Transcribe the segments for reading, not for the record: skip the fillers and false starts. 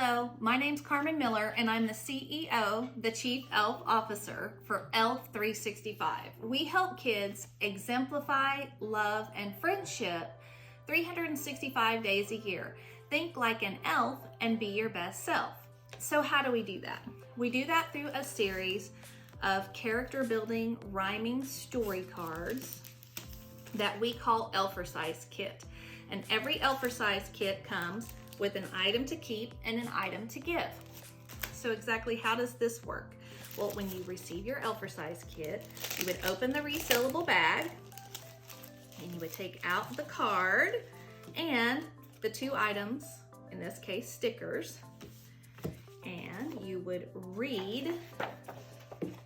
Hello, my name's Carmen Miller and I'm the CEO, the Chief ELF Officer for ELF365. We help kids exemplify love and friendship 365 days a year. Think like an elf and be your best self. So how do we do that? We do that through a series of character building rhyming story cards that we call ELFercise kit. And every ELFercise kit comes with an item to keep and an item to give. So exactly how does this work? Well, when you receive your ELFercise kit, you would open the resealable bag and you would take out the card and the two items, in this case stickers, and you would read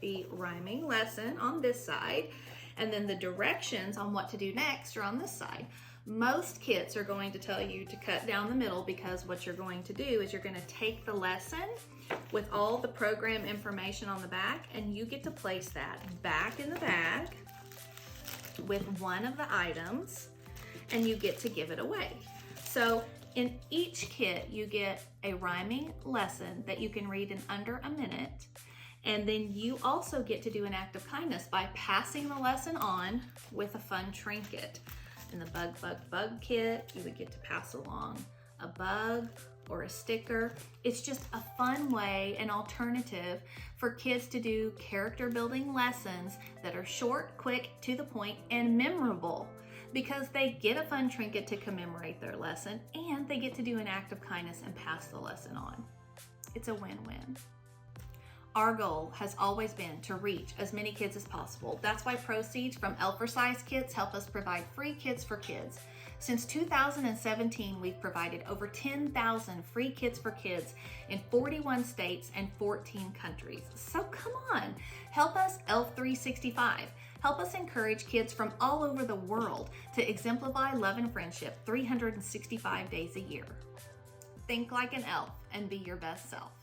the rhyming lesson on this side, and then the directions on what to do next are on this side. Most kits are going to tell you to cut down the middle because what you're going to do is you're going to take the lesson with all the program information on the back and you get to place that back in the bag with one of the items and you get to give it away. So in each kit you get a rhyming lesson that you can read in under a minute, and then you also get to do an act of kindness by passing the lesson on with a fun trinket. In the bug kit, you would get to pass along a bug or a sticker. It's just a fun way, an alternative for kids to do character building lessons that are short, quick, to the point, and memorable, because they get a fun trinket to commemorate their lesson and they get to do an act of kindness and pass the lesson on. It's a win-win. Our goal has always been to reach as many kids as possible. That's why proceeds from ELFercise kits help us provide free kits for kids. Since 2017, we've provided over 10,000 free kits for kids in 41 states and 14 countries. So come on, help us ELF365. Help us encourage kids from all over the world to exemplify love and friendship 365 days a year. Think like an elf and be your best self.